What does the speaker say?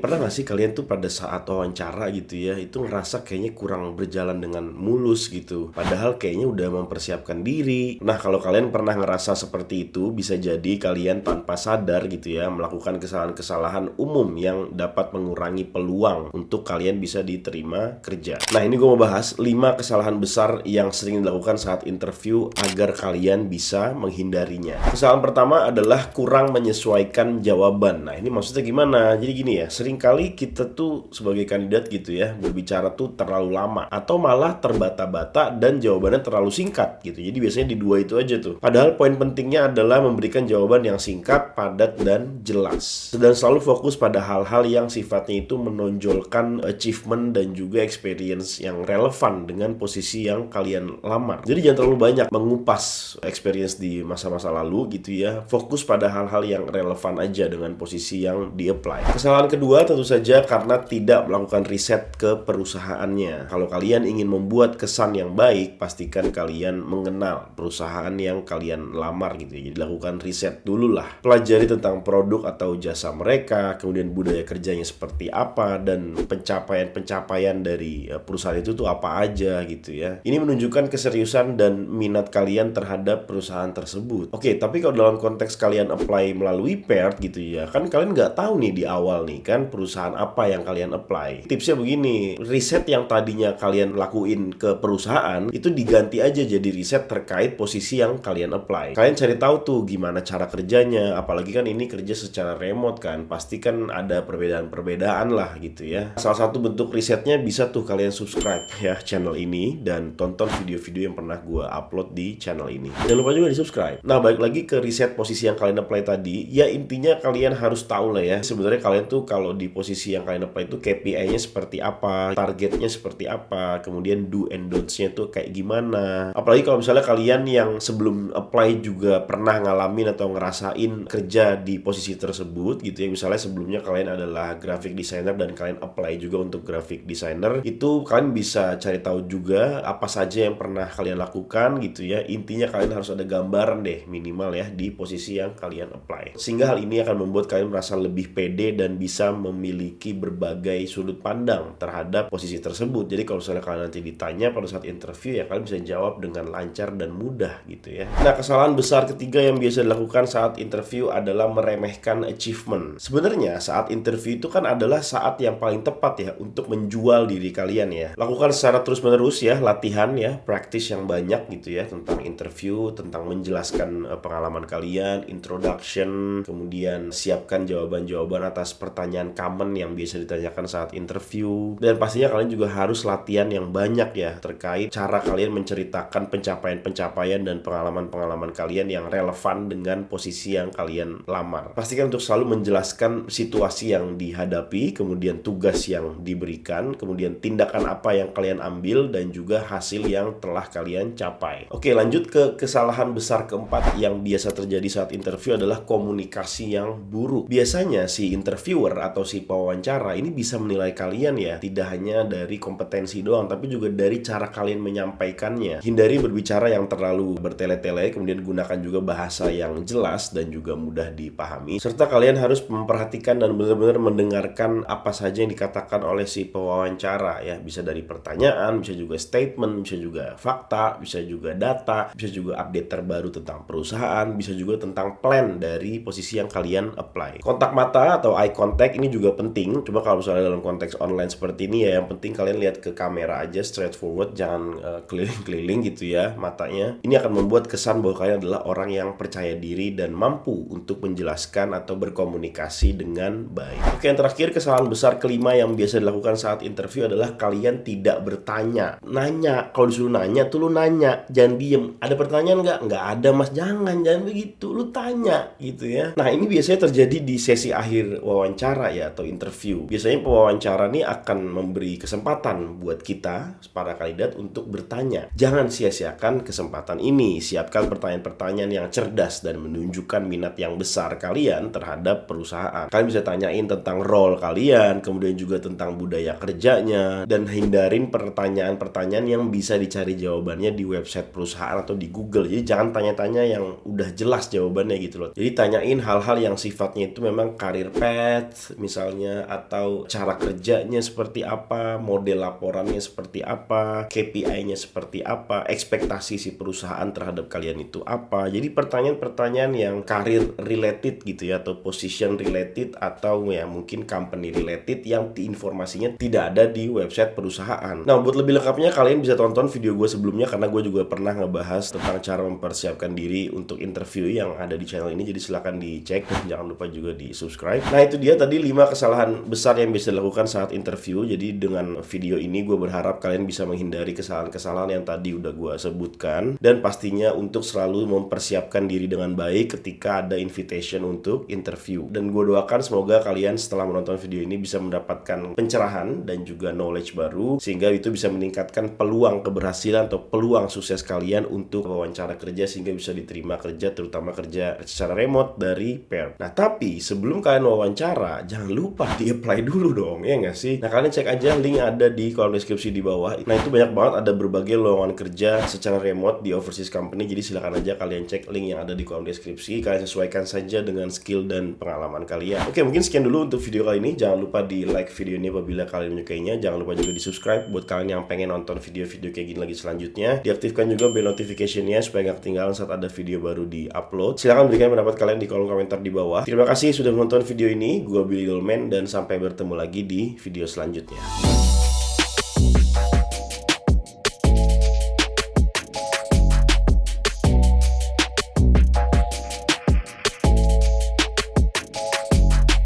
Pernah nggak sih kalian tuh pada saat wawancara gitu ya, itu ngerasa kayaknya kurang berjalan dengan mulus gitu. Padahal kayaknya udah mempersiapkan diri. Nah, kalau kalian pernah ngerasa seperti itu, bisa jadi kalian tanpa sadar gitu ya, melakukan kesalahan-kesalahan umum yang dapat mengurangi peluang untuk kalian bisa diterima kerja. Nah, ini gue mau bahas 5 kesalahan besar yang sering dilakukan saat interview agar kalian bisa menghindarinya. Kesalahan pertama adalah kurang menyesuaikan jawaban. Nah, ini maksudnya gimana? Jadi gini ya, seringkali kita tuh sebagai kandidat gitu ya, berbicara tuh terlalu lama atau malah terbata-bata dan jawabannya terlalu singkat gitu. Jadi biasanya di dua itu aja tuh. Padahal poin pentingnya adalah memberikan jawaban yang singkat, padat, dan jelas. Dan selalu fokus pada hal-hal yang sifatnya itu menonjolkan achievement dan juga experience yang relevan dengan posisi yang kalian lamar. Jadi jangan terlalu banyak mengupas experience di masa-masa lalu gitu ya. Fokus pada hal-hal yang relevan aja dengan posisi yang di-apply. Kesalahan kedua tentu saja karena tidak melakukan riset ke perusahaannya. Kalau kalian ingin membuat kesan yang baik, pastikan kalian mengenal perusahaan yang kalian lamar gitu ya. Jadi lakukan riset dulu lah. Pelajari tentang produk atau jasa mereka, kemudian budaya kerjanya seperti apa, dan pencapaian-pencapaian dari perusahaan itu tuh apa aja gitu ya. Ini menunjukkan keseriusan dan minat kalian terhadap perusahaan tersebut. Oke, tapi kalau dalam konteks kalian apply melalui Paired gitu ya, kan kalian nggak tahu nih di awal nih kan perusahaan apa yang kalian apply. Tipsnya begini, riset yang tadinya kalian lakuin ke perusahaan itu diganti aja jadi riset terkait posisi yang kalian apply. Kalian cari tahu tuh gimana cara kerjanya, apalagi kan ini kerja secara remote kan, pasti kan ada perbedaan-perbedaan lah gitu ya. Salah satu bentuk risetnya bisa tuh kalian subscribe ya channel ini dan tonton video-video yang pernah gue upload di channel ini. Jangan lupa juga di subscribe. Nah, balik lagi ke riset posisi yang kalian apply tadi, ya intinya kalian harus tahu lah ya, sebenarnya kalian tuh kalau di posisi yang kalian apply itu KPI-nya seperti apa, targetnya seperti apa, kemudian do and don'ts-nya tuh kayak gimana. Apalagi kalau misalnya kalian yang sebelum apply juga pernah ngalamin atau ngerasain kerja di posisi tersebut gitu ya. Misalnya sebelumnya kalian adalah graphic designer dan kalian apply juga untuk graphic designer, itu kalian bisa cari tahu juga apa saja yang pernah kalian lakukan gitu ya. Intinya kalian harus ada gambaran deh minimal ya di posisi yang kalian apply. Sehingga hal ini akan membuat kalian merasa lebih pede dan bisa memiliki berbagai sudut pandang terhadap posisi tersebut. Jadi kalau misalnya kalian nanti ditanya pada saat interview ya kalian bisa jawab dengan lancar dan mudah gitu ya. Nah, kesalahan besar ketiga yang biasa dilakukan saat interview adalah meremehkan achievement. Sebenarnya saat interview itu kan adalah saat yang paling tepat ya untuk menjual diri kalian ya. Lakukan secara terus-menerus ya, latihan ya, practice yang banyak gitu ya tentang interview, tentang menjelaskan pengalaman kalian, introduction, kemudian siapkan jawaban-jawaban atas pertanyaan common yang biasa ditanyakan saat interview. Dan pastinya kalian juga harus latihan yang banyak ya terkait cara kalian menceritakan pencapaian-pencapaian dan pengalaman-pengalaman kalian yang relevan dengan posisi yang kalian lamar. Pastikan untuk selalu menjelaskan situasi yang dihadapi, kemudian tugas yang diberikan, kemudian tindakan apa yang kalian ambil, dan juga hasil yang telah kalian capai. Oke, lanjut ke kesalahan besar keempat yang biasa terjadi saat interview adalah komunikasi yang buruk. Biasanya si interviewer atau si pewawancara ini bisa menilai kalian ya, tidak hanya dari kompetensi doang, tapi juga dari cara kalian menyampaikannya. Hindari berbicara yang terlalu bertele-tele, kemudian gunakan juga bahasa yang jelas dan juga mudah dipahami. Serta kalian harus memperhatikan dan benar-benar mendengarkan apa saja yang dikatakan oleh si pewawancara ya. Bisa dari pertanyaan, bisa juga statement, bisa juga fakta, bisa juga data, bisa juga update terbaru tentang perusahaan, bisa juga tentang plan dari posisi yang kalian apply. Kontak mata atau eye contact ini juga penting. Coba kalau misalnya dalam konteks online seperti ini ya, yang penting kalian lihat ke kamera aja, straightforward, jangan keliling-keliling gitu ya matanya. Ini akan membuat kesan bahwa kalian adalah orang yang percaya diri dan mampu untuk menjelaskan atau berkomunikasi dengan baik. Oke, yang terakhir, kesalahan besar kelima yang biasa dilakukan saat interview adalah kalian tidak bertanya. Nanya, kalau disuruh nanya tuh lu nanya, jangan diem. Ada pertanyaan nggak? Nggak ada mas, jangan begitu, lu tanya gitu ya. Nah, ini biasanya terjadi di sesi akhir wawancara ya atau interview. Biasanya pewawancara nih akan memberi kesempatan buat kita para kandidat untuk bertanya. Jangan sia-siakan kesempatan ini. Siapkan pertanyaan-pertanyaan yang cerdas dan menunjukkan minat yang besar kalian terhadap perusahaan. Kalian bisa tanyain tentang role kalian, kemudian juga tentang budaya kerjanya, dan hindarin pertanyaan-pertanyaan yang bisa dicari jawabannya di website perusahaan atau di Google. Jadi jangan tanya-tanya yang udah jelas jawabannya gitu loh. Jadi tanyain hal-hal yang sifatnya itu memang career path, misalnya, atau cara kerjanya seperti apa, model laporannya seperti apa, KPI-nya seperti apa, ekspektasi si perusahaan terhadap kalian itu apa. Jadi pertanyaan-pertanyaan yang karir related gitu ya, atau position related, atau ya mungkin company related yang informasinya tidak ada di website perusahaan. Nah, buat lebih lengkapnya kalian bisa tonton video gue sebelumnya, karena gue juga pernah ngebahas tentang cara mempersiapkan diri untuk interview yang ada di channel ini. Jadi silahkan dicek dan jangan lupa juga di subscribe. Nah, itu dia tadi 5 kesalahan besar yang bisa dilakukan saat interview. Jadi dengan video ini gue berharap kalian bisa menghindari kesalahan-kesalahan yang tadi udah gue sebutkan, dan pastinya untuk selalu mempersiapkan diri dengan baik ketika ada invitation untuk interview. Dan gue doakan semoga kalian setelah menonton video ini bisa mendapatkan pencerahan dan juga knowledge baru, sehingga itu bisa meningkatkan peluang keberhasilan atau peluang sukses kalian untuk wawancara kerja, sehingga bisa diterima kerja, terutama kerja secara remote dari Pair. Nah, tapi sebelum kalian wawancara, jangan lupa di-apply dulu dong, ya nggak sih? Nah, kalian cek aja link yang ada di kolom deskripsi di bawah. Nah, itu banyak banget, ada berbagai lowongan kerja secara remote di overseas company. Jadi silakan aja kalian cek link yang ada di kolom deskripsi. Kalian sesuaikan saja dengan skill dan pengalaman kalian. Oke, mungkin sekian dulu untuk video kali ini. Jangan lupa di like video ini apabila kalian menyukainya. Jangan lupa juga di subscribe buat kalian yang pengen nonton video-video kayak gini lagi selanjutnya. Diaktifkan juga bell notification-nya supaya gak ketinggalan saat ada video baru di upload. Silahkan berikan pendapat kalian di kolom komentar di bawah. Terima kasih sudah menonton video ini. Gue Billy Dolmen, dan sampai bertemu lagi di video selanjutnya.